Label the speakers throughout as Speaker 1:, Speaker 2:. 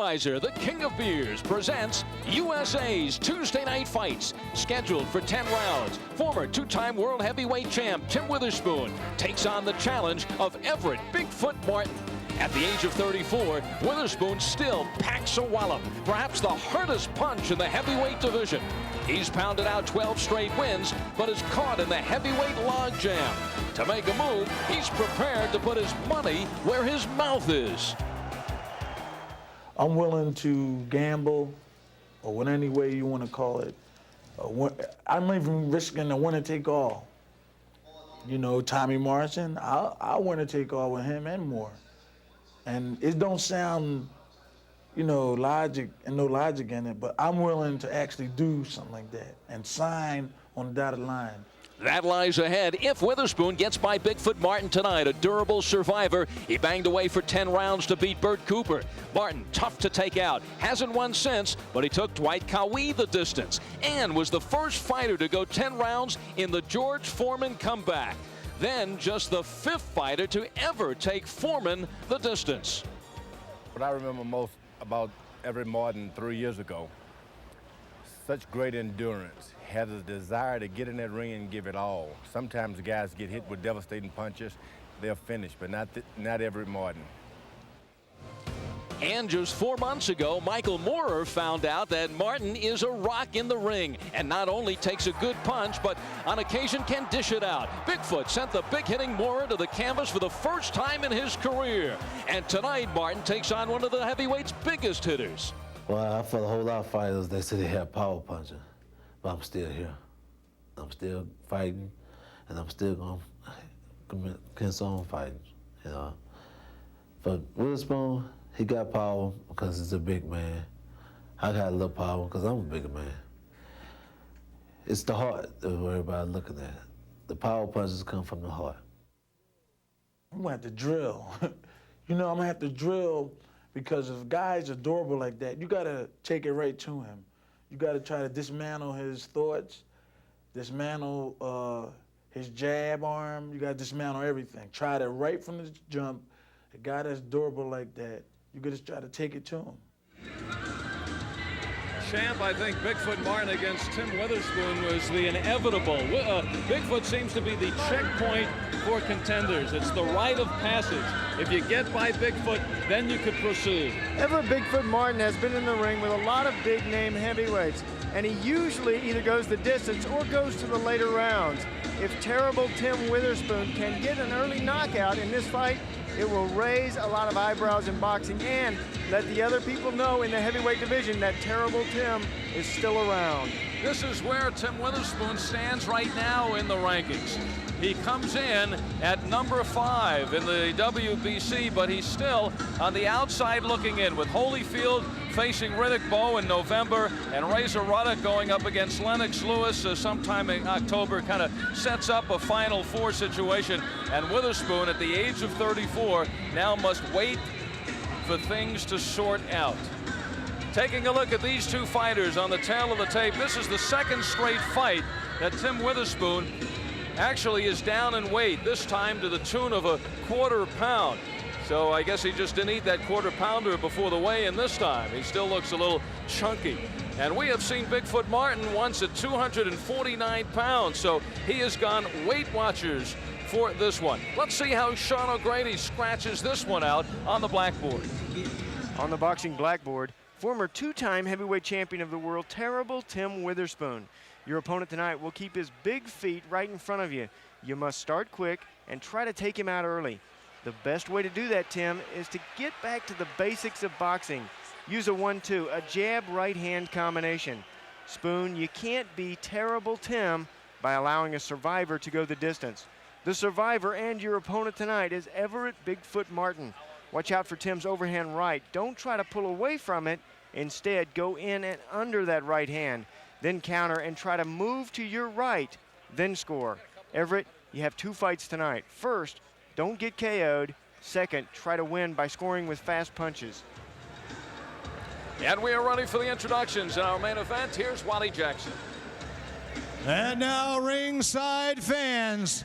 Speaker 1: Budweiser, the king of beers, presents USA's Tuesday Night Fights. Scheduled for 10 rounds, former two-time world heavyweight champ Tim Witherspoon takes on the challenge of Everett Bigfoot Martin. At the age of 34, Witherspoon still packs a wallop, perhaps the hardest punch in the heavyweight division. He's pounded out 12 straight wins, but is caught in the heavyweight logjam. To make a move, he's prepared to put his money where his mouth is.
Speaker 2: I'm willing to gamble, or what any way you want to call it. I'm even risking a winner-take-all. You know, Tommy Morrison, I winner-take-all with him and more. And it don't sound, you know, logic and no logic in it, but I'm willing to actually do something like that and sign on the dotted line.
Speaker 1: That lies ahead if Witherspoon gets by Bigfoot Martin tonight, a durable survivor. He banged away for 10 rounds to beat Bert Cooper. Martin, tough to take out, hasn't won since, but he took Dwight Cowie the distance and was the first fighter to go 10 rounds in the George Foreman comeback. Then just the 5th fighter to ever take Foreman the distance.
Speaker 3: What I remember most about Everett Martin 3 years ago, such great endurance, had a desire to get in that ring and give it all. Sometimes guys get hit with devastating punches, they're finished, but not Everett Martin.
Speaker 1: And just 4 months ago, Michael Moorer found out that Martin is a rock in the ring and not only takes a good punch, but on occasion can dish it out. Bigfoot sent the big-hitting Moorer to the canvas for the first time in his career. And tonight, Martin takes on one of the heavyweight's biggest hitters.
Speaker 4: Well, I felt a whole lot of fighters, they said they had power punching, but I'm still here. I'm still fighting, and I'm still going to continue on fighting, you know. But Witherspoon, he got power because he's a big man. I got a little power because I'm a bigger man. It's the heart that everybody's looking at. The power punches come from the heart.
Speaker 2: I'm going to have to drill. You know, I'm going to have to drill because if guys are durable like that, you got to take it right to him. You got to try to dismantle his thoughts, dismantle his jab arm. You got to dismantle everything. Try to right from the jump. A guy that's durable like that, you got to try to take it to him.
Speaker 5: Champ, I think Bigfoot Martin against Tim Witherspoon was the inevitable. Bigfoot seems to be the checkpoint for contenders. It's the rite of passage. If you get by Bigfoot, then you could proceed.
Speaker 6: Everett Bigfoot Martin has been in the ring with a lot of big-name heavyweights, and he usually either goes the distance or goes to the later rounds. If terrible Tim Witherspoon can get an early knockout in this fight, it will raise a lot of eyebrows in boxing and let the other people know in the heavyweight division that terrible Tim is still around.
Speaker 5: This is where Tim Witherspoon stands right now in the rankings. He comes in at number 5 in the WBC, but he's still on the outside looking in, with Holyfield facing Riddick Bowe in November and Razor Ruddock going up against Lennox Lewis sometime in October. Kind of sets up a Final Four situation. And Witherspoon, at the age of 34, now must wait for things to sort out. Taking a look at these two fighters on the tail of the tape, this is the 2nd straight fight that Tim Witherspoon actually is down in weight, this time to the tune of a quarter pound. So I guess he just didn't eat that quarter pounder before the weigh-in this time. He still looks a little chunky. And we have seen Bigfoot Martin once at 249 pounds, so he has gone Weight Watchers for this one. Let's see how Sean O'Grady scratches this one out on the blackboard.
Speaker 6: On the boxing blackboard, former 2-time heavyweight champion of the world, terrible Tim Witherspoon. Your opponent tonight will keep his big feet right in front of you. You must start quick and try to take him out early. The best way to do that, Tim, is to get back to the basics of boxing. Use a 1-2, a jab right-hand combination. Spoon, you can't be terrible Tim by allowing a survivor to go the distance. The survivor and your opponent tonight is Everett Bigfoot Martin. Watch out for Tim's overhand right. Don't try to pull away from it. Instead, go in and under that right hand. Then counter and try to move to your right, then score. Everett, you have 2 fights tonight. First, don't get KO'd. Second, try to win by scoring with fast punches.
Speaker 5: And we are ready for the introductions in our main event. Here's Wally Jackson.
Speaker 7: And now, ringside fans,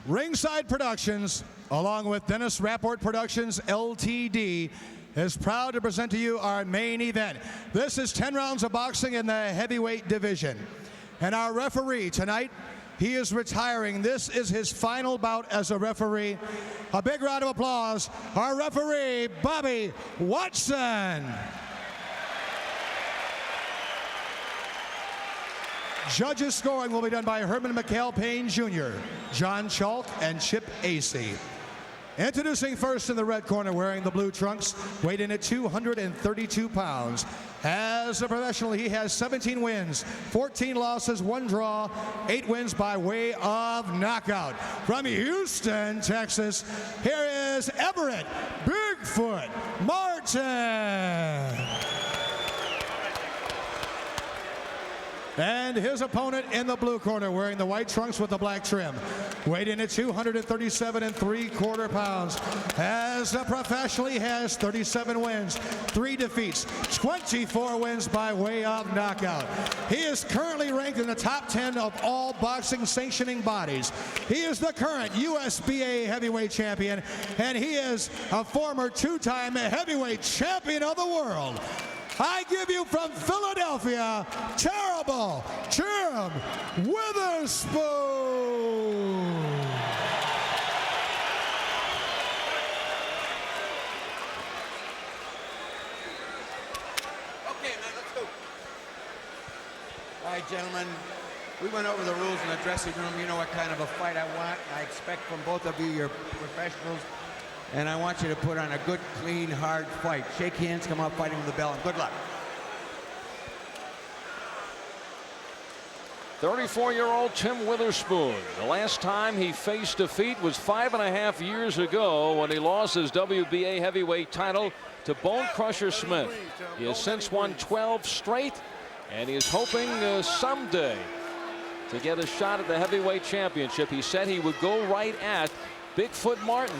Speaker 7: Ringside Productions, along with Dennis Rapport Productions, LTD, is proud to present to you our main event. This is 10 rounds of boxing in the heavyweight division. And our referee tonight, he is retiring. This is his final bout as a referee. A big round of applause. Our referee, Bobby Watson. Judges scoring will be done by Herman McHale-Payne Jr., John Chalk, and Chip Acey. Introducing first in the red corner, wearing the blue trunks, weighed in at 232 pounds. As a professional, he has 17 wins, 14 losses, 1 draw, 8 wins by way of knockout. From Houston, Texas, here is Everett Bigfoot Martin. And his opponent in the blue corner, wearing the white trunks with the black trim, weighed in at 237 3/4 pounds. As a professional, he has 37 wins, 3 defeats, 24 wins by way of knockout. He is currently ranked in the top 10 of all boxing sanctioning bodies. He is the current USBA heavyweight champion, and he is a former 2-time heavyweight champion of the world. I give you from Philadelphia, Terrible Tim Witherspoon.
Speaker 8: Okay, man, let's go. All right, gentlemen, we went over the rules in the dressing room. You know what kind of a fight I want. I expect from both of you, you're professionals. And I want you to put on a good, clean, hard fight. Shake hands, come out fighting with the bell, and good luck.
Speaker 1: 34-year-old Tim Witherspoon. The last time he faced defeat was 5.5 years ago when he lost his WBA heavyweight title to Bone Crusher Smith. He has since won 12 straight, and he is hoping someday to get a shot at the heavyweight championship. He said he would go right at Bigfoot Martin.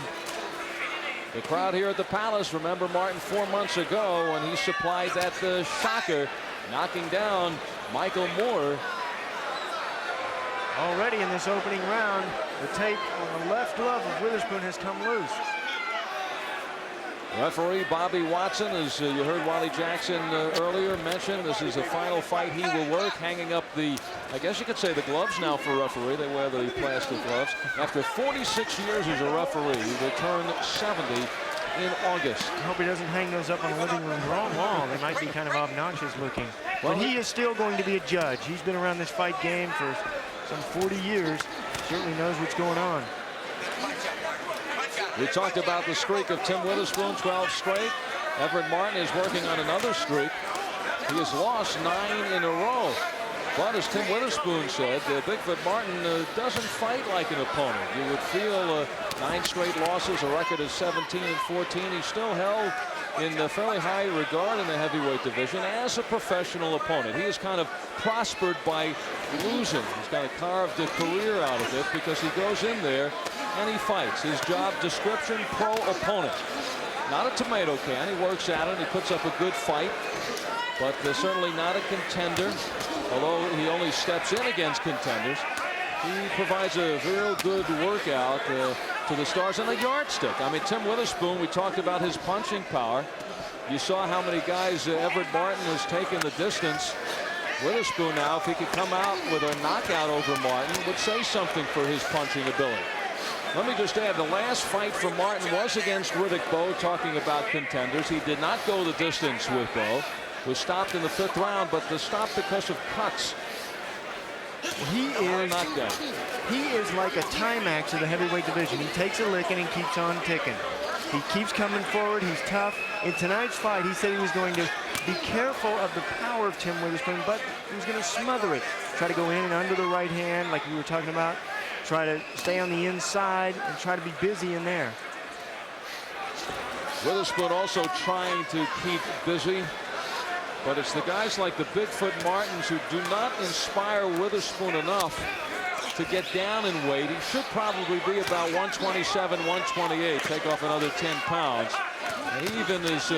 Speaker 1: The crowd here at the Palace remember Martin 4 months ago when he supplied that shocker, knocking down Michael Moore.
Speaker 6: Already in this opening round, the tape on the left glove of Witherspoon has come loose.
Speaker 1: Referee Bobby Watson, as you heard Wally Jackson earlier mention, this is the final fight he will work, hanging up the, I guess you could say, the gloves now for referee. They wear the plastic gloves. After 46 years as a referee, he will turn 70 in August.
Speaker 6: I hope he doesn't hang those up on the living room wall. They might be kind of obnoxious looking. But he is still going to be a judge. He's been around this fight game for some 40 years. Certainly knows what's going on.
Speaker 1: We talked about the streak of Tim Witherspoon, 12 straight. Everett Martin is working on another streak. He has lost 9 in a row. But as Tim Witherspoon said, Bigfoot Martin doesn't fight like an opponent. You would feel 9 straight losses, a record of 17 and 14. He's still held in fairly high regard in the heavyweight division as a professional opponent. He has kind of prospered by losing. He's kind of carved a career out of it because he goes in there and he fights. His job description, pro opponent. Not a tomato can. He works at it. He puts up a good fight, but certainly not a contender. Although he only steps in against contenders, he provides a real good workout to the stars and a yardstick. I mean, Tim Witherspoon, we talked about his punching power. You saw how many guys Everett Martin has taken the distance. Witherspoon now, if he could come out with a knockout over Martin, would say something for his punching ability. Let me just add, the last fight for Martin was against Riddick Bowe, talking about contenders. He did not go the distance with Bowe. Was stopped in the 5th round, but stopped because of cuts.
Speaker 6: He is like a Timex of the heavyweight division. He takes a licking and keeps on ticking. He keeps coming forward. He's tough. In tonight's fight, he said he was going to be careful of the power of Tim Witherspoon, but he was going to smother it. Try to go in and under the right hand, like we were talking about. Try to stay on the inside and try to be busy in there.
Speaker 1: Witherspoon also trying to keep busy. But it's the guys like the Bigfoot Martins who do not inspire Witherspoon enough to get down in weight. He should probably be about 127, 128, take off another 10 pounds. And he even is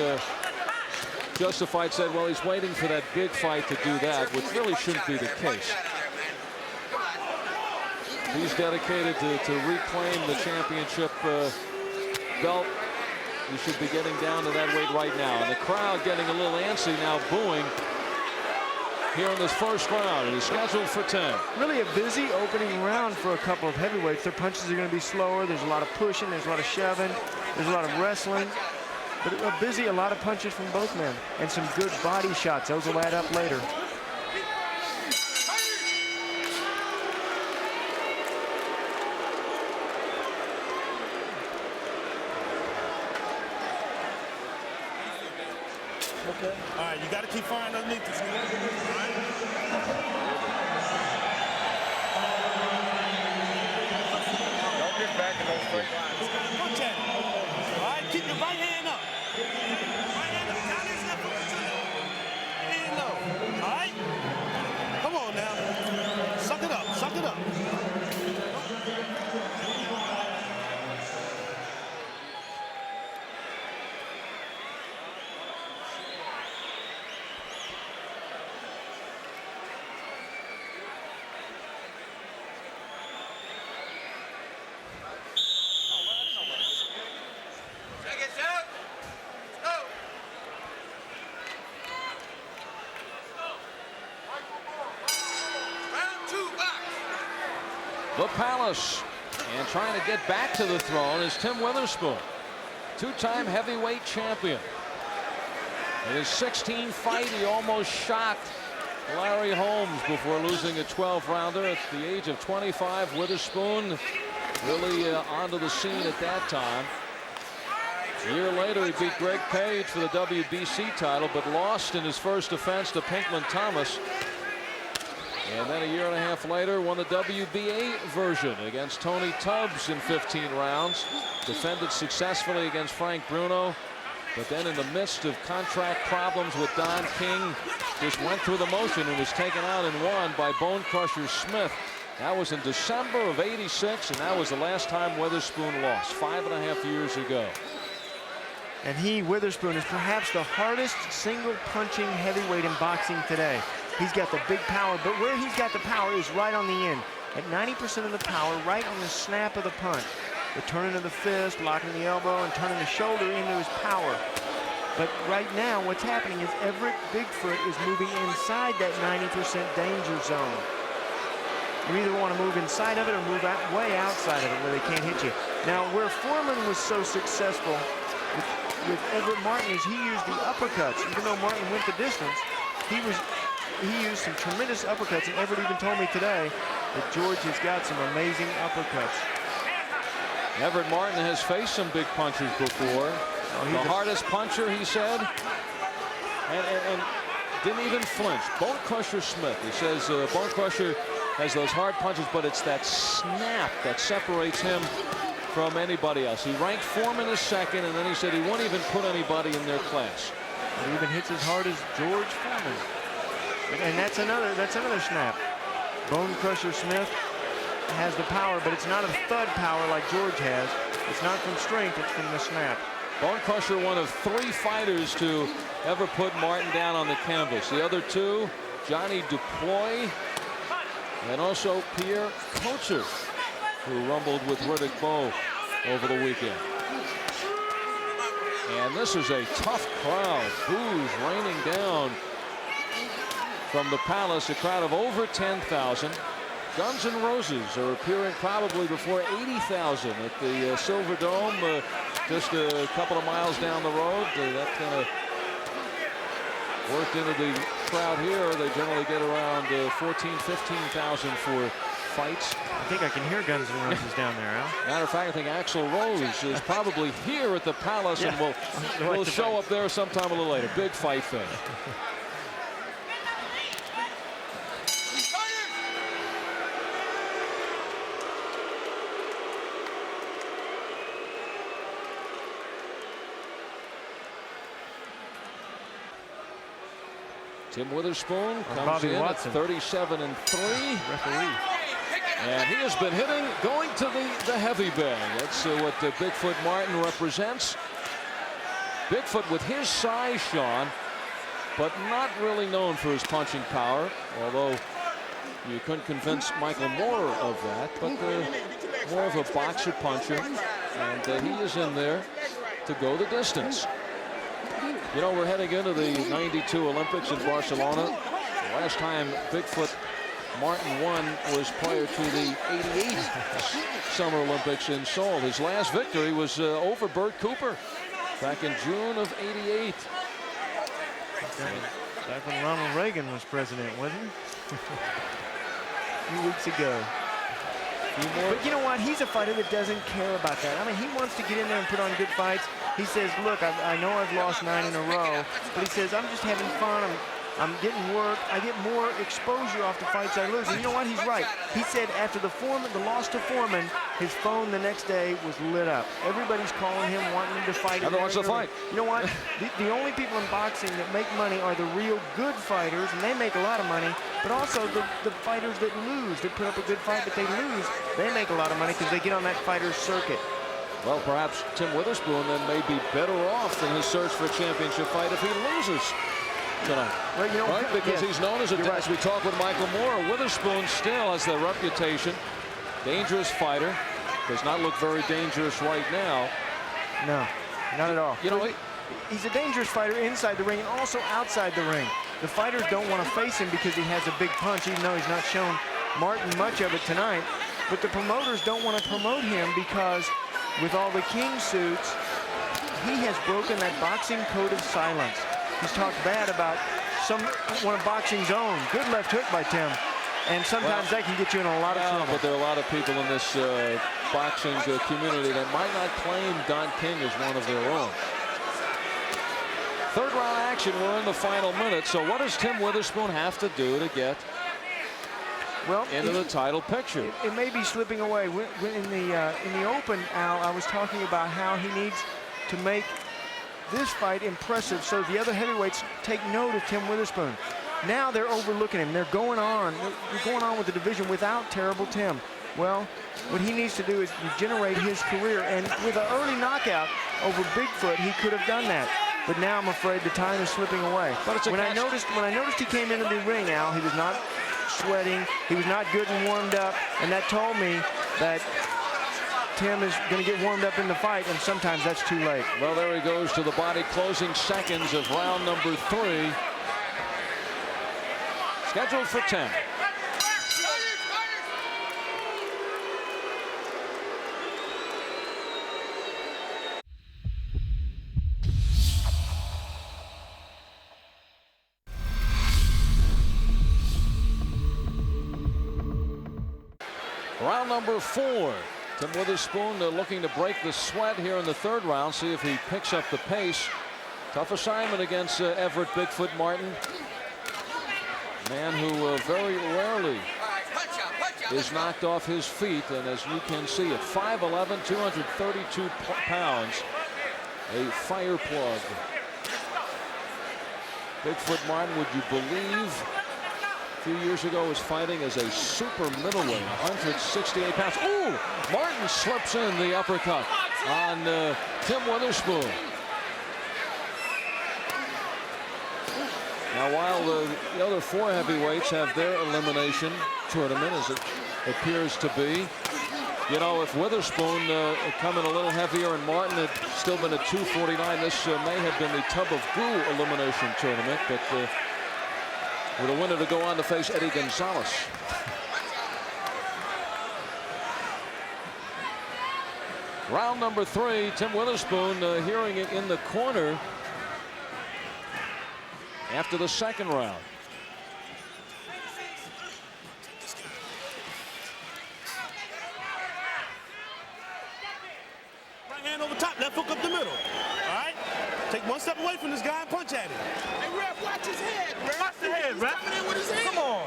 Speaker 1: justified, said, well, he's waiting for that big fight to do that, which really shouldn't be the case. He's dedicated to reclaim the championship belt
Speaker 5: he should be getting down to that weight right now. And the crowd getting a little antsy now, booing here in this first round. It is scheduled for 10.
Speaker 6: Really a busy opening round for a couple of heavyweights. Their punches are going to be slower. There's a lot of pushing. There's a lot of shoving. There's a lot of wrestling. But a lot of punches from both men. And some good body shots. Those will add up later.
Speaker 9: Okay. All right, you got to keep firing underneath this. All right?
Speaker 3: Don't get back in those straight lines.
Speaker 9: Punch at it. All right, keep your right hand up. Right hand up. Down his left foot. Hand low. All right? Come on now. Suck it up. Suck it up.
Speaker 5: The Palace, and trying to get back to the throne is Tim Witherspoon, two-time heavyweight champion. In his 16th fight, he almost shocked Larry Holmes before losing a 12-rounder at the age of 25. Witherspoon really onto the scene at that time. A year later, he beat Greg Page for the WBC title, but lost in his first defense to Pinkman Thomas. And then a year and a half later, won the WBA version against Tony Tubbs in 15 rounds. Defended successfully against Frank Bruno. But then in the midst of contract problems with Don King, just went through the motion and was taken out and won by Bone Crusher Smith. That was in December of '86, and that was the last time Witherspoon lost, 5.5 years ago.
Speaker 6: And Witherspoon, is perhaps the hardest single punching heavyweight in boxing today. He's got the big power, but where he's got the power is right on the end. At 90% of the power, right on the snap of the punch. The turning of the fist, locking the elbow, and turning the shoulder into his power. But right now, what's happening is Everett Bigfoot is moving inside that 90% danger zone. You either want to move inside of it or move way outside of it where they can't hit you. Now, where Foreman was so successful with Everett Martin is he used the uppercuts. Even though Martin went the distance, he used some tremendous uppercuts, and Everett even told me today that George has got some amazing uppercuts.
Speaker 5: Everett Martin has faced some big punchers before. The hardest puncher, he said, and didn't even flinch. Bone Crusher Smith. He says Bone Crusher has those hard punches, but it's that snap that separates him from anybody else. He ranked Foreman as second, and then he said he won't even put anybody in their class.
Speaker 6: He even hits as hard as George Foreman. And that's another snap. Bone Crusher Smith has the power, but it's not a thud power like George has. It's not from strength, it's from the snap.
Speaker 5: Bone Crusher, one of 3 fighters to ever put Martin down on the canvas. The other 2, Johnny Duploy and also Pierre Kocher, who rumbled with Riddick Bowe over the weekend. And this is a tough crowd. Boos raining down from the Palace, a crowd of over 10,000. Guns N' Roses are appearing probably before 80,000 at the Silver Dome, just a couple of miles down the road. That kind of worked into the crowd here. They generally get around 14,000, 15,000 for fights.
Speaker 6: I think I can hear Guns N' Roses down there, Al.
Speaker 5: Matter of fact, I think Axl Rose is probably here at the Palace, and will show up there sometime a little later. Big fight thing. Tim Witherspoon comes in at 37-3.
Speaker 6: Referee.
Speaker 5: And he has been hitting, going to the heavy bag. That's what Bigfoot Martin represents. Bigfoot with his size, Sean, but not really known for his punching power, although you couldn't convince Michael Moore of that, but more of a boxer puncher. And he is in there
Speaker 1: to go the distance. You know, we're heading into the '92 Olympics in Barcelona. The last time Bigfoot Martin won was prior to the '88 Summer Olympics in Seoul. His last victory was over Bert Cooper back in June of '88.
Speaker 6: Back when Ronald Reagan was president, wasn't he? A few weeks ago. But you know what? He's a fighter that doesn't care about that. I mean, he wants to get in there and put on good fights. He says, look, I know I've lost 9 in a row, but he says, I'm just having fun. I'm getting work. I get more exposure off the fights I lose. And you know what? He's right. He said after the loss to Foreman, his phone the next day was lit up. Everybody's calling him, wanting him to fight.
Speaker 1: Everyone wants to fight.
Speaker 6: You know what? the only people in boxing that make money are the real good fighters, and they make a lot of money. But also the fighters that lose, that put up a good fight, but they lose, they make a lot of money because they get on that fighter's circuit.
Speaker 1: Well, perhaps Tim Witherspoon then may be better off in his search for a championship fight if he loses tonight.
Speaker 6: Well, you know,
Speaker 1: right? Because he's known as a, as we talk with Michael Moore, Witherspoon still has the reputation. Dangerous fighter. Does not look very dangerous right now.
Speaker 6: No, not at all.
Speaker 1: You know,
Speaker 6: he's a dangerous fighter inside the ring and also outside the ring. The fighters don't want to face him because he has a big punch, even though he's not shown Martin much of it tonight. But the promoters don't want to promote him because with all the king suits, he has broken that boxing code of silence. He's talked bad about one of boxing's own. Good left hook by Tim. And sometimes that can get you in a lot of trouble.
Speaker 1: But there are a lot of people in this boxing community that might not claim Don King as one of their own. Third round action, we're in the final minute. So what does Tim Witherspoon have to do to get into the title picture?
Speaker 6: It may be slipping away. In the open, Al, I was talking about how he needs to make this fight impressive so the other heavyweights take note of Tim Witherspoon. Now they're overlooking him. They're going on with the division without Terrible Tim. Well, what he needs to do is regenerate his career, and with an early knockout over Bigfoot, he could have done that. But now I'm afraid the time is slipping away.
Speaker 1: But
Speaker 6: when I noticed he came into the ring, Al, he was not sweating, he was not good and warmed up, and that told me that Tim is going to get warmed up in the fight, and sometimes that's too late.
Speaker 1: Well, there he goes to the body closing seconds of round number 3. Scheduled for 10. Round number 4. Tim Witherspoon looking to break the sweat here in the third round, see if he picks up the pace. Tough assignment against Everett Bigfoot Martin. Man who very rarely is knocked off his feet, and as you can see, at 5'11", 232 pounds, a fire plug. Bigfoot Martin, would you believe, a few years ago was fighting as a super middleweight, 168 pounds. Ooh, Martin slips in the uppercut on Tim Witherspoon. Now, while the other 4 heavyweights have their elimination tournament, as it appears to be, you know, if Witherspoon had come in a little heavier and Martin had still been at 249, this may have been the Tub of Goo elimination tournament, but with a winner to go on to face Eddie Gonzalez. Round number 3, Tim Witherspoon hearing it in the corner after the second round.
Speaker 9: Right hand over top, left hook up the middle. All right? Take one step away from this guy and punch at him.
Speaker 8: Hey, ref, watch his head, ref.
Speaker 9: Watch the head, ref.
Speaker 8: Coming in with his head.
Speaker 9: Come on.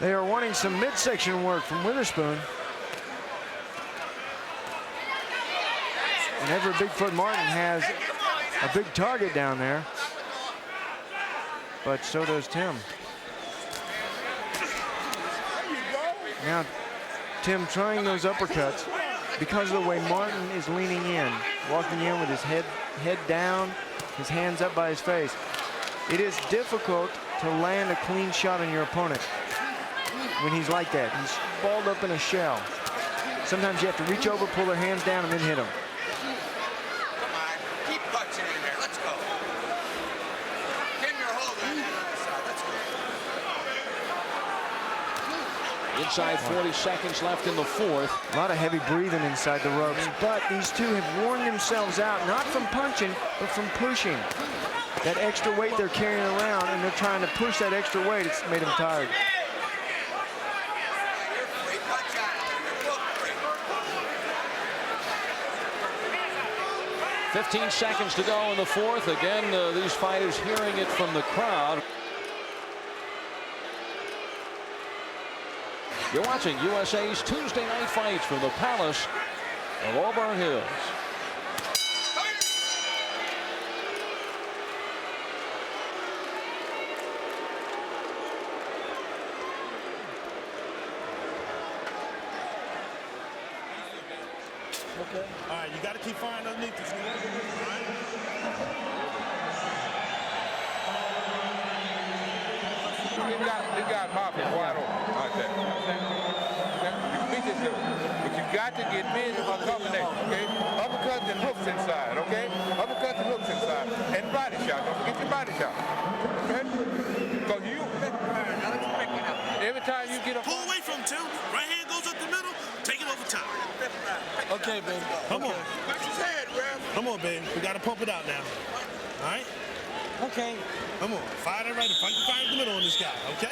Speaker 6: They are wanting some midsection work from Witherspoon. And Everett Bigfoot Martin has a big target down there, but so does Tim. Now Tim trying those uppercuts because of the way Martin is leaning in, walking in with his head down, his hands up by his face. It is difficult to land a clean shot on your opponent. when he's like that. He's balled up in a shell. Sometimes you have to reach over, pull their hands down, and then hit them.
Speaker 8: Come on, keep punching in there. Let's go. Tim, you're holding on that other side. Let's go.
Speaker 1: Inside 40 seconds left in the fourth.
Speaker 6: A lot of heavy breathing inside the ropes, but these two have worn themselves out, not from punching, but from pushing. That extra weight they're carrying around, and they're trying to push that extra weight. It's made them tired.
Speaker 1: 15 seconds to go in the fourth. Again, these fighters hearing it from the crowd. You're watching USA's Tuesday Night Fights from the Palace of Auburn Hills.
Speaker 9: Okay. All right, you got to keep firing underneath this.
Speaker 10: This guy mouth is wide open like that. You can beat this dude, but you got to get busy on combination, okay? Uppercuts and hooks inside, okay? Uppercuts and hooks inside. And body shot. Don't forget your body shot. Okay? Because you, every time you get a...
Speaker 9: Pull away from him, Tim. Right hand goes up the middle. Take it over top. Okay, baby. Come on.
Speaker 8: Watch his head, Ref.
Speaker 9: Come on, baby. We got to pump it out now. All right? Okay. Come on. Fire that right. Fire in the middle on this guy, okay?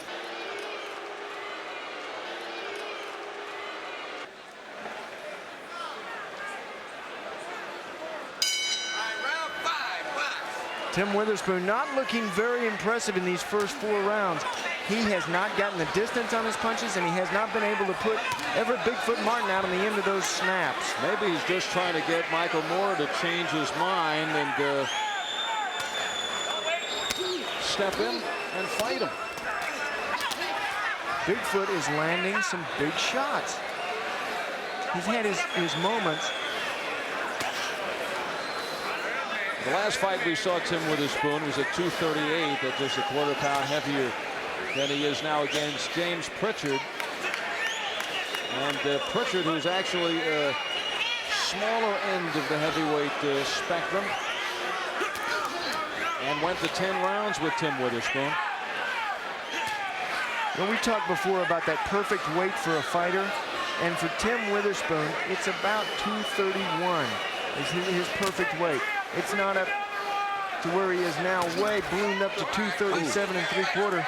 Speaker 6: Tim Witherspoon not looking very impressive in these first 4 rounds. He has not gotten the distance on his punches, and he has not been able to put Everett Bigfoot Martin out on the end of those snaps.
Speaker 1: Maybe he's just trying to get Michael Moore to change his mind and step in and fight him.
Speaker 6: Bigfoot is landing some big shots. He's had his moments.
Speaker 1: The last fight we saw Tim Witherspoon was at 238, at just a quarter pound heavier than he is now against James Pritchard. And Pritchard, who's actually a smaller end of the heavyweight spectrum, and went to 10 rounds with Tim Witherspoon.
Speaker 6: Well, we talked before about that perfect weight for a fighter, and for Tim Witherspoon, it's about 231 is his perfect weight. It's not up to where he is now, way ballooned up to 237 3/4.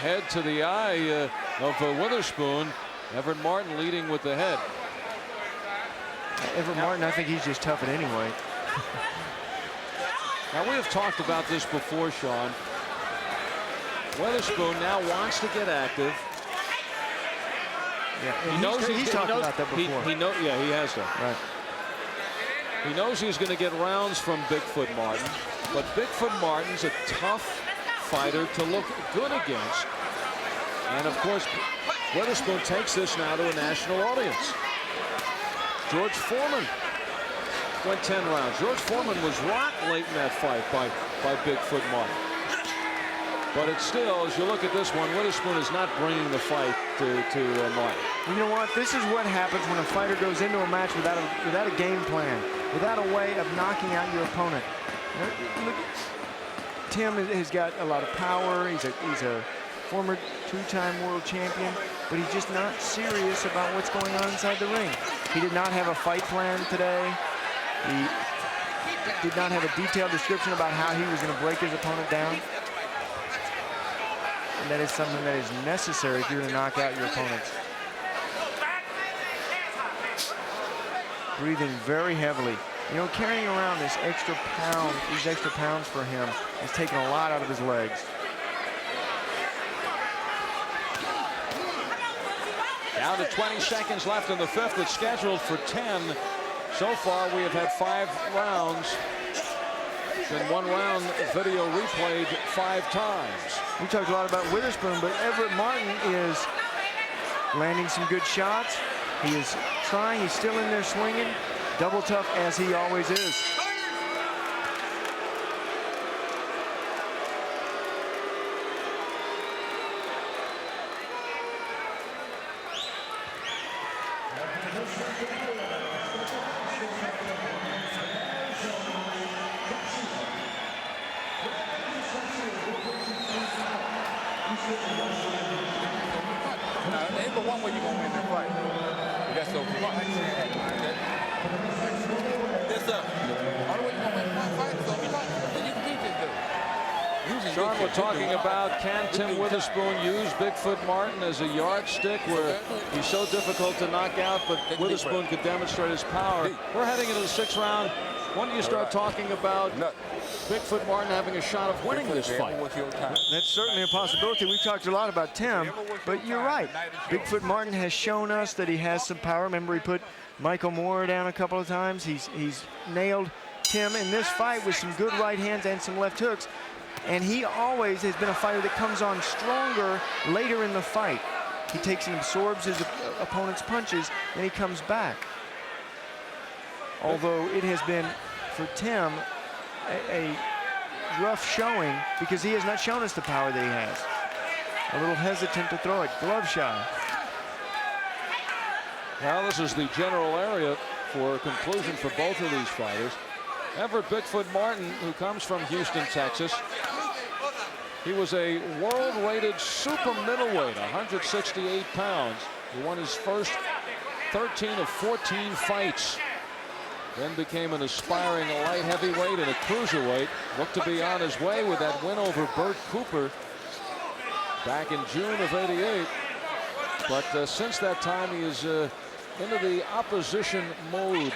Speaker 1: Head to the eye of Witherspoon. Everett Martin leading with the head.
Speaker 6: Everett Martin, I think he's just tough at any weight.
Speaker 1: Now, we have talked about this before, Sean. Witherspoon now wants to get active.
Speaker 6: Yeah,
Speaker 1: he knows
Speaker 6: he's talked about that before.
Speaker 1: Yeah, he has done.
Speaker 6: Right.
Speaker 1: He knows he's going to get rounds from Bigfoot Martin, but Bigfoot Martin's a tough fighter to look good against. And of course, Witherspoon takes this now to a national audience. George Foreman went 10 rounds. George Foreman was rocked late in that fight by Bigfoot Martin. But it's still, as you look at this one, Witherspoon is not bringing the fight to Martin.
Speaker 6: You know what? This is what happens when a fighter goes into a match without a game plan, without a way of knocking out your opponent. Look, Tim has got a lot of power. He's a former 2-time world champion, but he's just not serious about what's going on inside the ring. He did not have a fight plan today. He did not have a detailed description about how he was going to break his opponent down. And that is something that is necessary if you're going to knock out your opponents. Breathing very heavily. You know, carrying around these extra pounds for him has taken a lot out of his legs.
Speaker 1: Down to 20 seconds left in the fifth. It's scheduled for 10. So far, we have had 5 rounds. Been 1 round video replayed 5 times.
Speaker 6: We talked a lot about Witherspoon, but Everett Martin is landing some good shots. He is trying. He's still in there swinging. Double tough as he always is.
Speaker 10: Now, there ain't but one way you're going to win that fight. That's so punch. Yes, sir. All the way you're going to win one fight is over punch. Then you can beat this dude.
Speaker 5: Sean, we're talking about, can Tim Witherspoon use Bigfoot Martin as a yardstick where he's so difficult to knock out, but Witherspoon could demonstrate his power. We're heading into the 6th round. When do you start talking about Bigfoot Martin having a shot of winning this fight?
Speaker 6: That's certainly a possibility. We've talked a lot about Tim, but you're right. Bigfoot Martin has shown us that he has some power. Remember, he put Michael Moore down a couple of times. He's nailed Tim in this fight with some good right hands and some left hooks. And he always has been a fighter that comes on stronger later in the fight. He takes and absorbs his opponent's punches, and he comes back. Although it has been, for Tim, a rough showing because he has not shown us the power that he has. A little hesitant to throw it, glove shy.
Speaker 5: Well, this is the general area for a conclusion for both of these fighters. Everett Bigfoot Martin, who comes from Houston, Texas. He was a world-rated super middleweight, 168 pounds. He won his first 13 of 14 fights. Then became an aspiring light heavyweight and a cruiserweight. Looked to be on his way with that win over Bert Cooper back in June of '88. But since that time, he is into the opposition mode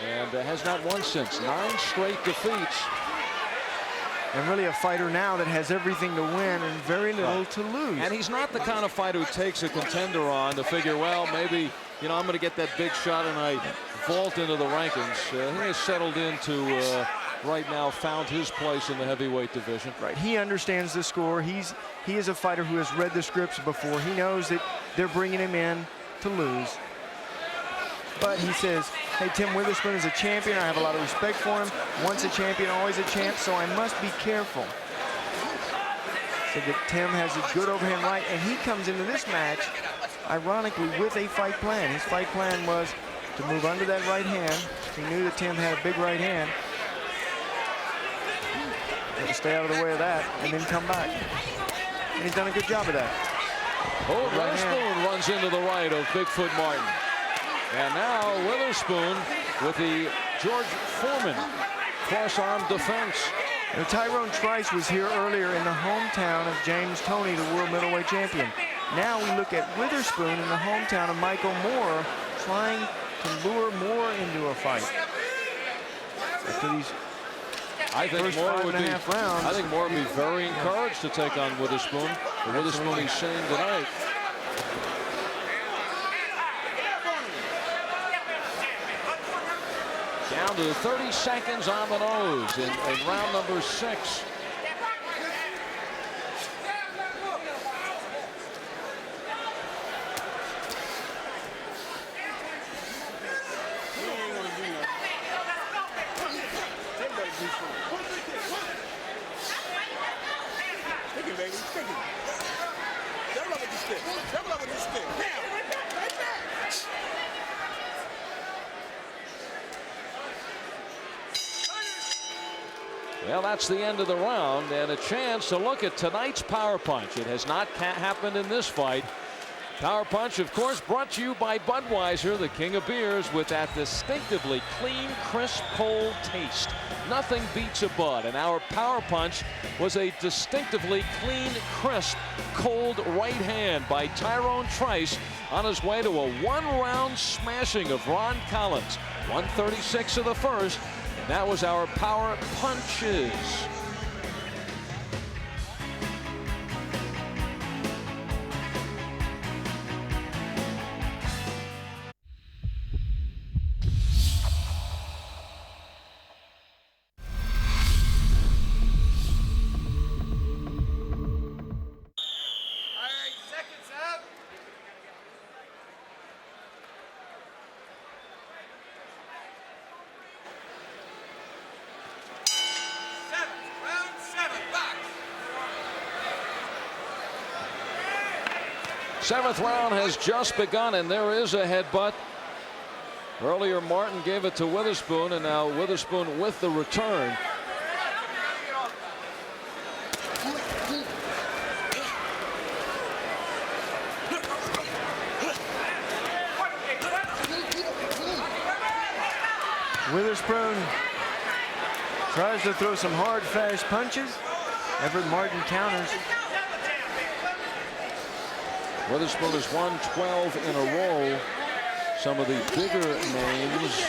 Speaker 5: and has not won since. 9 straight defeats.
Speaker 6: And really a fighter now that has everything to win and very little to lose.
Speaker 5: And he's not the kind of fighter who takes a contender on to figure, well, maybe, you know, I'm going to get that big shot and I vault into the rankings. He has settled into, right now, found his place in the heavyweight division.
Speaker 6: Right, he understands the score. He is a fighter who has read the scripts before. He knows that they're bringing him in to lose. But he says, hey, Tim Witherspoon is a champion. I have a lot of respect for him. Once a champion, always a champ, so I must be careful. So that Tim has a good overhand right, and he comes into this match, ironically, with a fight plan. His fight plan was to move under that right hand. He knew that Tim had a big right hand. Had to stay out of the way of that, and then come back. And he's done a good job of that.
Speaker 5: Oh, Witherspoon runs into the right of Bigfoot Martin. And now Witherspoon with the George Foreman cross-arm defense.
Speaker 6: Now, Tyrone Trice was here earlier in the hometown of James Toney, the world middleweight champion. Now we look at Witherspoon in the hometown of Michael Moore, trying to lure Moore into a fight. After these
Speaker 5: I think Moore would be very encouraged to take on Witherspoon. The Witherspoon he's seeing tonight. Down to 30 seconds on the nose in round number 6. Well, that's the end of the round and a chance to look at tonight's Power Punch. It has not happened in this fight. Power Punch, of course, brought to you by Budweiser, the king of beers, with that distinctively clean, crisp, cold taste. Nothing beats a Bud, and our Power Punch was a distinctively clean, crisp, cold right hand by Tyrone Trice on his way to a one-round smashing of Ron Collins. 136 of the first. That was our Power Punches. Seventh round has just begun, and there is a headbutt. Earlier, Martin gave it to Witherspoon, and now Witherspoon with the return.
Speaker 6: Witherspoon tries to throw some hard, fast punches. Everett Martin counters.
Speaker 5: Witherspoon has won 12 in a row. Some of the bigger names.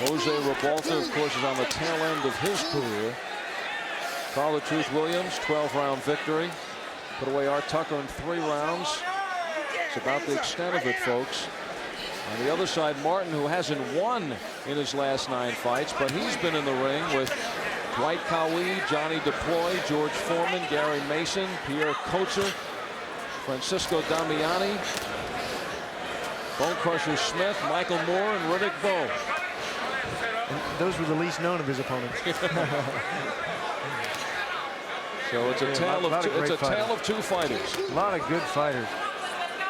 Speaker 5: Jose Rebalta, of course, is on the tail end of his career. Call the Truth Williams, 12-round victory. Put away Art Tucker in 3 rounds. It's about the extent of it, folks. On the other side, Martin, who hasn't won in his last 9 fights, but he's been in the ring with Dwight Cowie, Johnny Deploy, George Foreman, Gary Mason, Pierre Kotzer, Francisco Damiani, Bone Crusher Smith, Michael Moore, and Riddick Bowe.
Speaker 6: And those were the least known of his opponents.
Speaker 5: So it's a tale of 2 fighters.
Speaker 6: A lot of good fighters.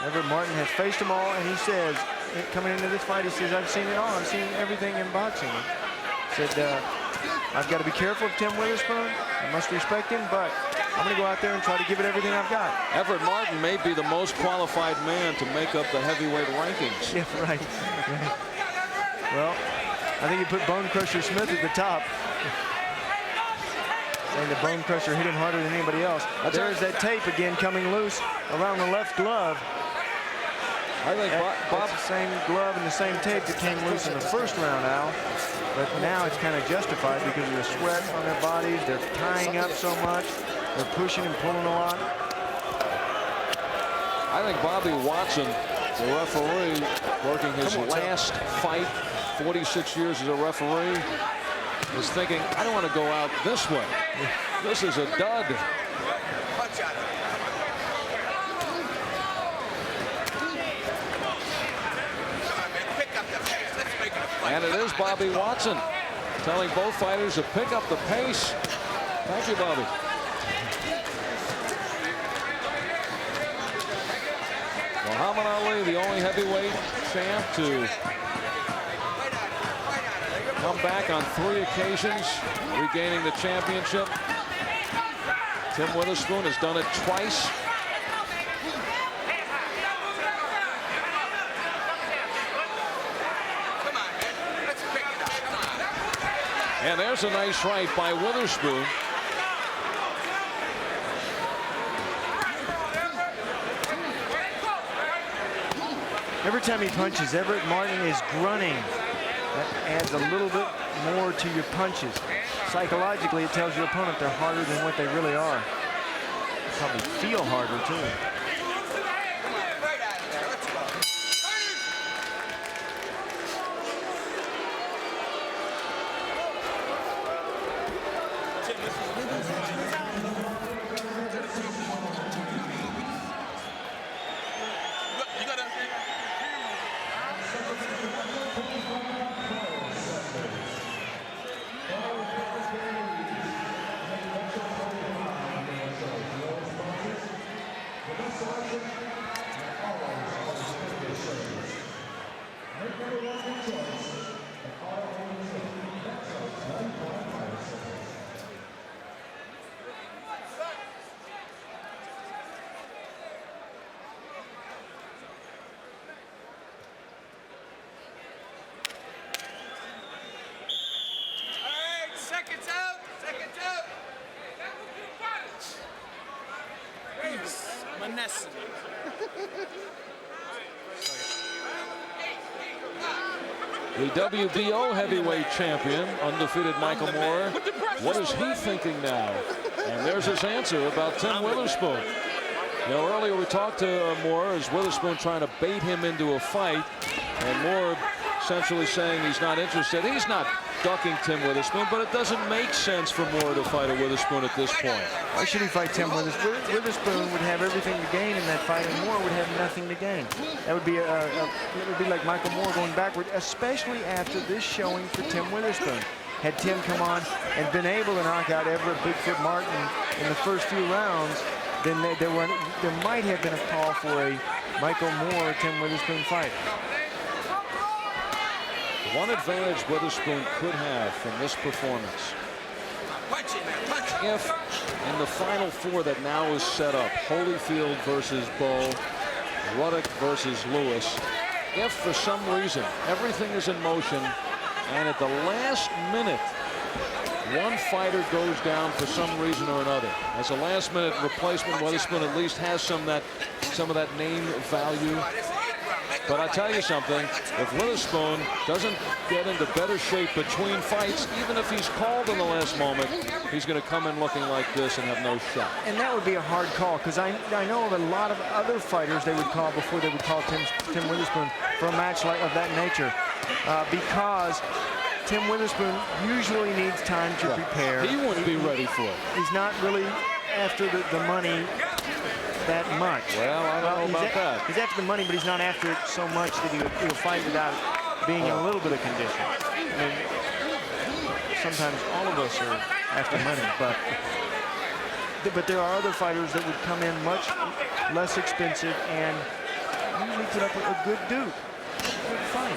Speaker 6: Everett Martin has faced them all, and he says, coming into this fight, he says, I've seen it all. I've seen everything in boxing. He said, I've got to be careful of Tim Witherspoon. I must respect him, but I'm going to go out there and try to give it everything I've got.
Speaker 5: Everett Martin may be the most qualified man to make up the heavyweight rankings.
Speaker 6: Yeah, right. Well, I think you put Bone Crusher Smith at the top. Saying the Bone Crusher hit him harder than anybody else. There's that tape again coming loose around the left glove.
Speaker 5: I think
Speaker 6: Bob's the same glove and the same tape that came loose in the first round, Al. But now it's kind of justified because of the sweat on their bodies. They're tying up so much. They're pushing and pulling a lot.
Speaker 5: I think Bobby Watson, the referee, working his last fight, 46 years as a referee, is thinking, I don't want to go out this way. This is a dud. And it is Bobby Watson telling both fighters to pick up the pace. Thank you, Bobby. Muhammad Ali, the only heavyweight champ to come back on 3 occasions, regaining the championship. Tim Witherspoon has done it twice. And there's a nice right by Witherspoon.
Speaker 6: Every time he punches, Everett Martin is grunting. That adds a little bit more to your punches. Psychologically, it tells your opponent they're harder than what they really are. They probably feel harder, too.
Speaker 5: The WBO heavyweight champion, undefeated Michael Moore. What is he thinking now? And there's his answer about Tim Witherspoon. You know, earlier we talked to Moore as Witherspoon trying to bait him into a fight, and Moore essentially saying he's not interested. He's not ducking Tim Witherspoon, but it doesn't make sense for Moore to fight a Witherspoon at this point.
Speaker 6: Why should he fight Tim Witherspoon? Witherspoon would have everything to gain in that fight, and Moore would have nothing to gain. That would be it would be like Michael Moore going backward, especially after this showing for Tim Witherspoon. Had Tim come on and been able to knock out Everett Bigfoot Martin in the first few rounds, then there might have been a call for a Michael Moore Tim Witherspoon fight.
Speaker 5: One advantage Witherspoon could have from this performance, if in the final 4 that now is set up, Holyfield versus Bowe, Ruddock versus Lewis, if for some reason everything is in motion And at the last minute, one fighter goes down for some reason or another. As a last-minute replacement, Witherspoon at least has some of that name value. But I tell you something, if Witherspoon doesn't get into better shape between fights, even if he's called in the last moment, he's going to come in looking like this and have no shot.
Speaker 6: And that would be a hard call, because I know of a lot of other fighters they would call before they would call Tim Witherspoon for a match of that nature, because Tim Witherspoon usually needs time to prepare.
Speaker 5: He wouldn't be ready for it.
Speaker 6: He's not really after the money that much.
Speaker 5: Well, I don't know about that.
Speaker 6: He's after the money, but he's not after it so much that he'll fight without being in a little bit of condition. I mean, sometimes all of us are after money, but there are other fighters that would come in much less expensive and usually put up a good dude, a good fight.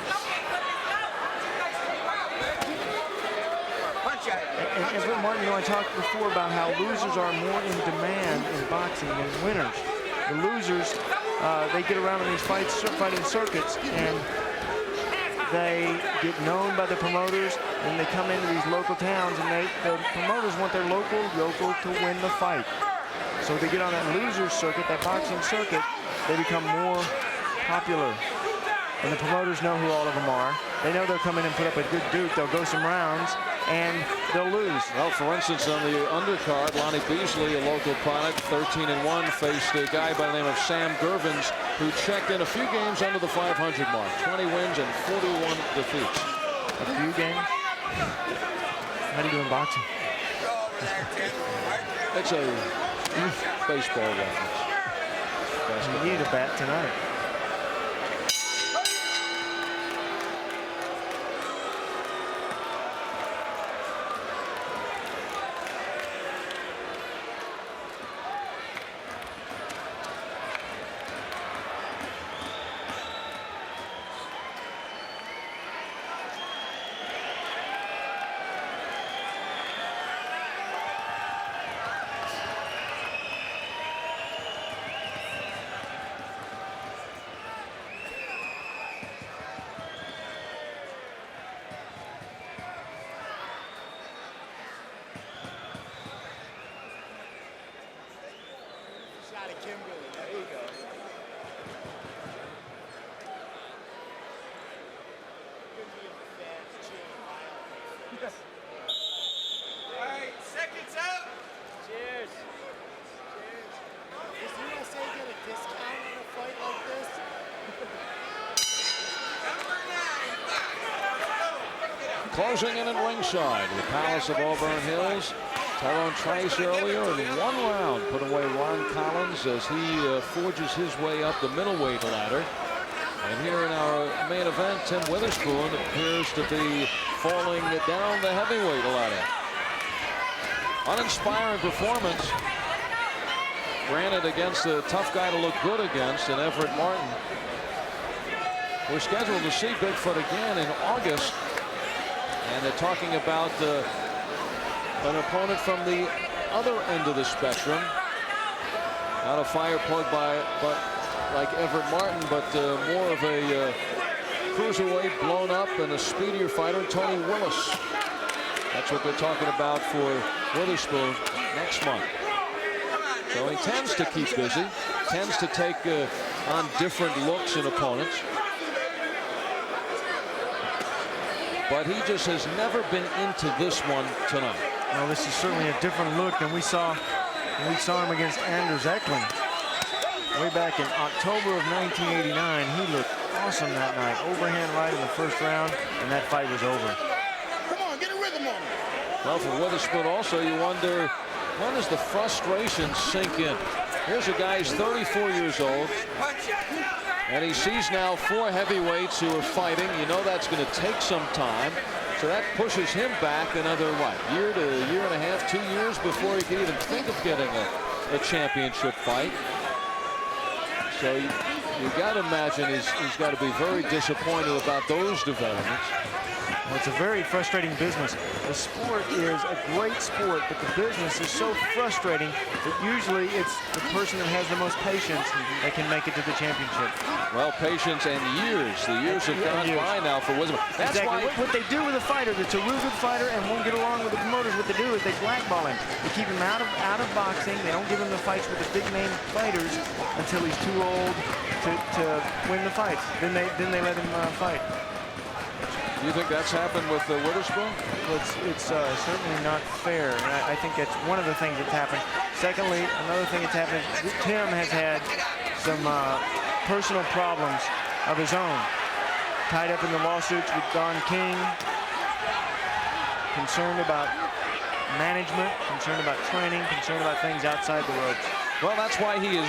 Speaker 6: And Everett Martin, I talked before about how losers are more in demand in boxing than winners. The losers, they get around in these fighting circuits, and they get known by the promoters, and they come into these local towns, and the promoters want their local yokel to win the fight. So they get on that loser circuit, that boxing circuit, they become more popular. And the promoters know who all of them are. They know they'll come in and put up a good duke. They'll go some rounds, and they'll lose.
Speaker 5: Well, for instance, on the undercard, Lonnie Beasley, a local product, 13-1, faced a guy by the name of Sam Gervins, who checked in a few games under the 500 mark, 20 wins and 41 defeats.
Speaker 6: A few games? How do you do in boxing?
Speaker 5: It's a baseball reference.
Speaker 6: You need a bat tonight.
Speaker 5: Closing in at ringside, the Palace of Auburn Hills. Tyrone Trice earlier in one round put away Ron Collins as he forges his way up the middleweight ladder. And here in our main event, Tim Witherspoon appears to be falling down the heavyweight ladder. Uninspiring performance. Granted, against a tough guy to look good against in Everett Martin. We're scheduled to see Bigfoot again in August. And they're talking about an opponent from the other end of the spectrum. Not a fire plug like Everett Martin, but more of a cruiserweight, blown up, and a speedier fighter, Tony Willis. That's what they're talking about for Witherspoon next month. So he tends to keep busy, tends to take on different looks in opponents. But he just has never been into this one tonight.
Speaker 6: Well, this is certainly a different look than we saw him against Anders Eklund. Way back in October of 1989, he looked awesome that night. Overhand right in the first round, and that fight was over.
Speaker 9: Come on, get a rhythm on him.
Speaker 5: Well, for Witherspoon also, you wonder, when does the frustration sink in? Here's a guy who's 34 years old. And he sees now 4 heavyweights who are fighting. You know that's going to take some time. So that pushes him back another, what, year to year and a half, 2 years before he can even think of getting a championship fight. So you got to imagine he's got to be very disappointed about those developments.
Speaker 6: Well, it's a very frustrating business. The sport is a great sport, but the business is so frustrating that usually it's the person that has the most patience that can make it to the championship.
Speaker 5: Well, patience and years. The years have gone by now for Witherspoon. That's
Speaker 6: exactly.
Speaker 5: why
Speaker 6: What they do with a fighter that's a real good fighter and won't get along with the promoters, what they do is they blackball him. They keep him out of boxing. They don't give him the fights with the big name fighters until he's too old to win the fights. Then they let him fight.
Speaker 5: Do you think that's happened with Witherspoon?
Speaker 6: Well, it's certainly not fair. And I think that's one of the things that's happened. Secondly, another thing that's happened is Tim has had some personal problems of his own. Tied up in the lawsuits with Don King. Concerned about management, concerned about training, concerned about things outside the ropes.
Speaker 5: Well, that's why he has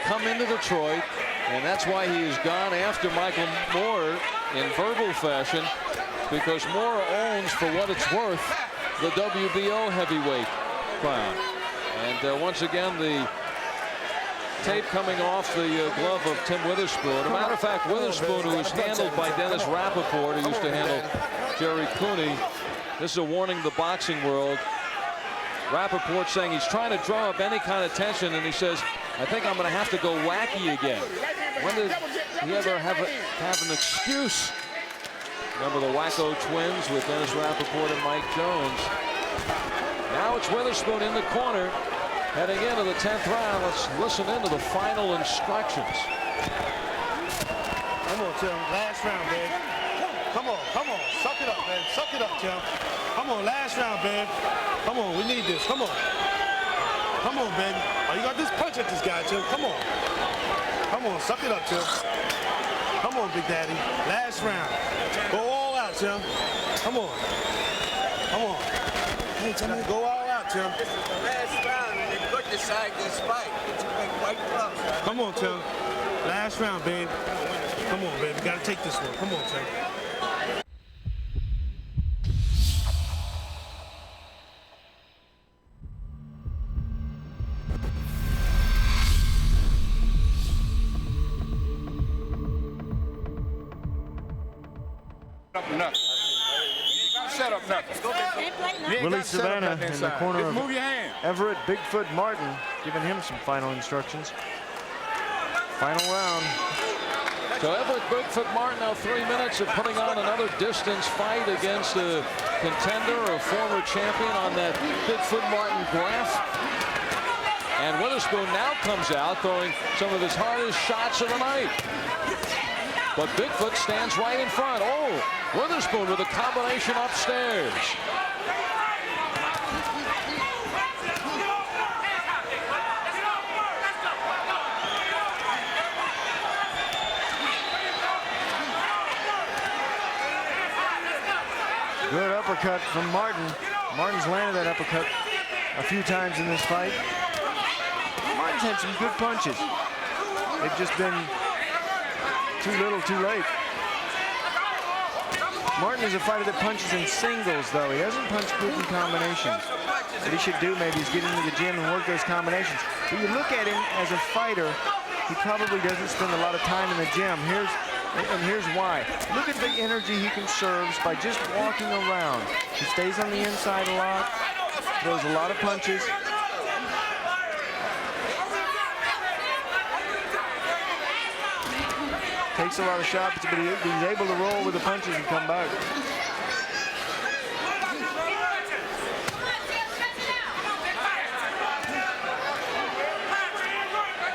Speaker 5: come into Detroit, and that's why he has gone after Michael Moore in verbal fashion, because Moore owns, for what it's worth, the WBO heavyweight crown. And once again, the tape coming off the glove of Tim Witherspoon. As a matter of fact, Witherspoon, who was handled by Dennis Rappaport, who used to handle Jerry Cooney. This is a warning to the boxing world. Rappaport saying he's trying to draw up any kind of tension, and he says, I think I'm going to have to go wacky again. When did he ever have an excuse? Remember the Wacko twins with Dennis Rappaport and Mike Jones. Now it's Witherspoon in the corner, heading into the 10th round. Let's listen into the final instructions.
Speaker 9: Come on, Tim. Last round, babe. Come on. Suck it up, man. Suck it up, Tim. Come on, last round, babe. Come on, we need this. Come on. Come on, baby. Oh, you got this punch at this guy, Tim. Come on. Come on, suck it up, Tim. Come on, Big Daddy. Last round. Go all out, Tim. Come on. Come on. Hey, Tim, go all out, Tim.
Speaker 8: This is the last round, and they could decide this fight. It's been quite close.
Speaker 9: Come on, Tim. Last round, babe. Come on, baby. Gotta take this one. Come on, Tim.
Speaker 10: Set up nothing.
Speaker 6: Willie Savannah in the corner of
Speaker 10: move your hand.
Speaker 6: Everett Bigfoot Martin, giving him some final instructions. Final round.
Speaker 5: So Everett Bigfoot Martin now 3 minutes of putting on another distance fight against a contender, a former champion on that Bigfoot Martin graph. And Witherspoon now comes out throwing some of his hardest shots of the night. But Bigfoot stands right in front. Oh, Witherspoon with a combination upstairs.
Speaker 6: Good uppercut from Martin. Martin's landed that uppercut a few times in this fight. Martin's had some good punches. They've just been too little, too late. Martin is a fighter that punches in singles, though. He doesn't punch good in combinations. What he should do maybe is get into the gym and work those combinations. When you look at him as a fighter, he probably doesn't spend a lot of time in the gym. Here's why. Look at the energy he conserves by just walking around. He stays on the inside a lot, throws a lot of punches. Takes a lot of shots, but he's able to roll with the punches and come back.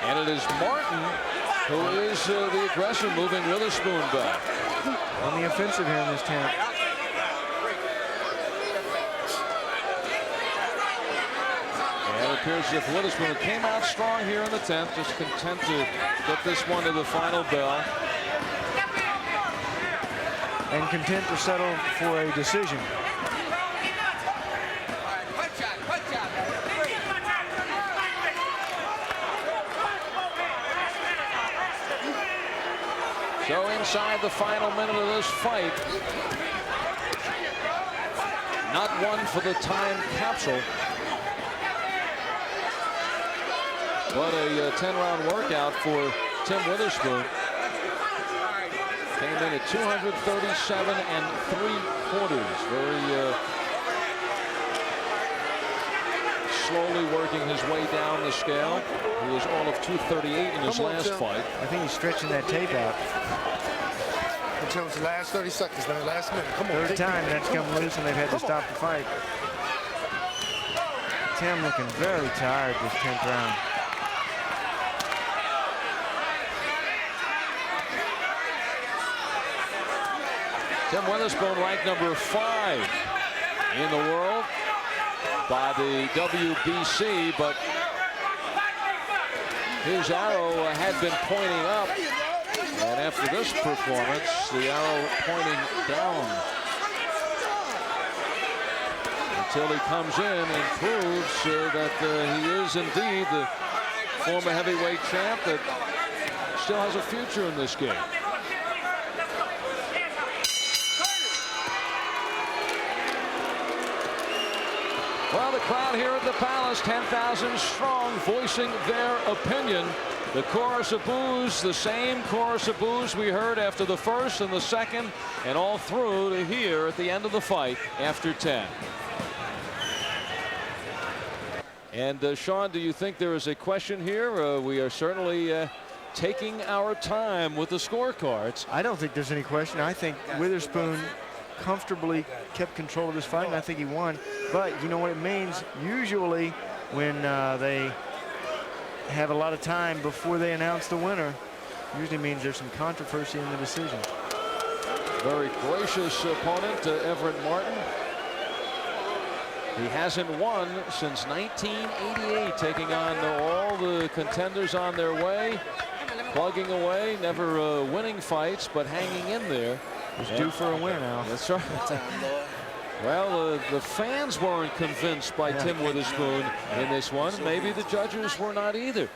Speaker 5: And it is Martin who is the aggressor, moving Witherspoon back.
Speaker 6: On the offensive here in this 10th.
Speaker 5: And it appears as if Witherspoon came out strong here in the 10th, just content to get this one to the final bell.
Speaker 6: And content to settle for a decision.
Speaker 5: So inside the final minute of this fight, not one for the time capsule, but a 10-round workout for Tim Witherspoon. Came in at 237 3/4. Very slowly working his way down the scale. He was all of 238 in his last fight.
Speaker 6: I think he's stretching that tape out.
Speaker 9: Until the last 30 seconds, man, last minute. Come on.
Speaker 6: Third time that's come loose and they've had to stop the fight. Tim looking very tired this 10th round.
Speaker 5: Tim Witherspoon ranked number 5 in the world by the WBC, but his arrow had been pointing up, and after this performance, the arrow pointing down until he comes in and proves that he is indeed the former heavyweight champ that still has a future in this game. Well, the crowd here at the Palace, 10,000 strong, voicing their opinion. The chorus of boos, the same chorus of boos we heard after the first and the second, and all through to here at the end of the fight after 10. And Sean, do you think there is a question here? We are certainly taking our time with the scorecards.
Speaker 6: I don't think there's any question. I think Witherspoon comfortably kept control of this fight, and I think he won. But you know what it means? Usually when they have a lot of time before they announce the winner, usually means there's some controversy in the decision.
Speaker 5: Very gracious opponent, Everett Martin. He hasn't won since 1988, taking on all the contenders on their way, plugging away, never winning fights, but hanging in there.
Speaker 6: He's due for a win now.
Speaker 5: That's right. Well, the fans weren't convinced by Tim Witherspoon in this one. Maybe the judges were not either.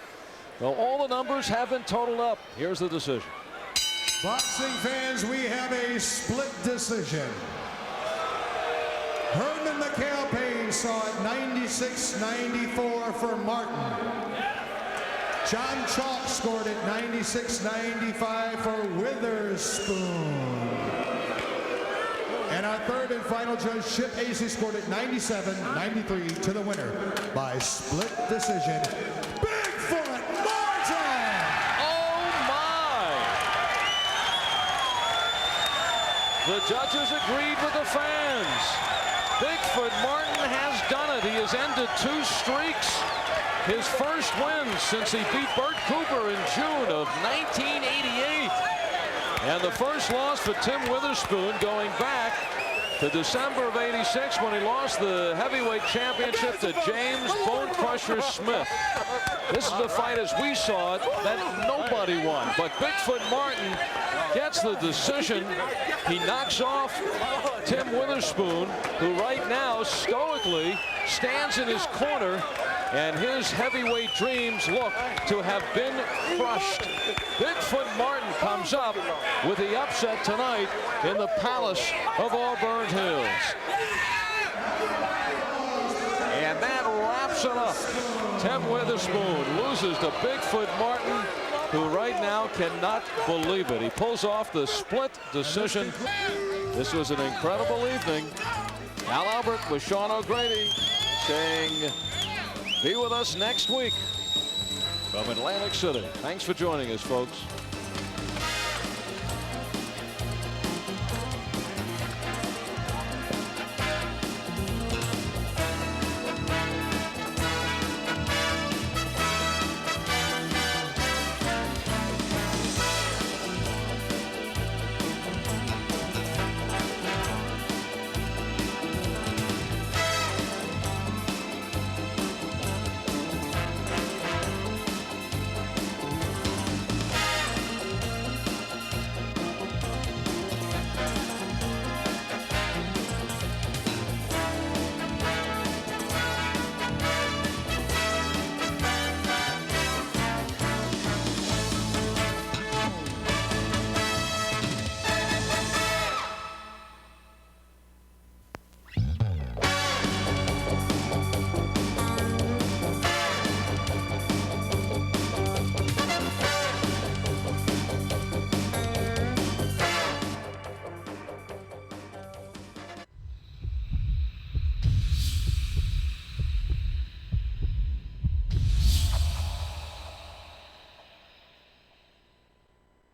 Speaker 5: Well, all the numbers have been totaled up. Here's the decision.
Speaker 7: Boxing fans, we have a split decision. Herman McHale Payne saw it 96-94 for Martin. John Chalk scored it 96-95 for Witherspoon. And our third and final judge, Chip Acey, scored it 97-93 to the winner by split decision. Bigfoot Martin!
Speaker 5: Oh my! The judges agreed with the fans. Bigfoot Martin has done it. He has ended 2 streaks. His first win since he beat Bert Cooper in June of 1988. And the first loss for Tim Witherspoon going back to December of '86 when he lost the heavyweight championship to James Bone Crusher Smith. This is the fight as we saw it that nobody won. But Bigfoot Martin gets the decision. He knocks off Tim Witherspoon, who right now stoically stands in his corner, and his heavyweight dreams look to have been crushed. Bigfoot Martin comes up with the upset tonight in the Palace of Auburn Hills. And that wraps it up. Tim Witherspoon loses to Bigfoot Martin, who right now cannot believe it. He pulls off the split decision. This was an incredible evening. Al Albert with Sean O'Grady saying, be with us next week from Atlantic City. Thanks for joining us, folks.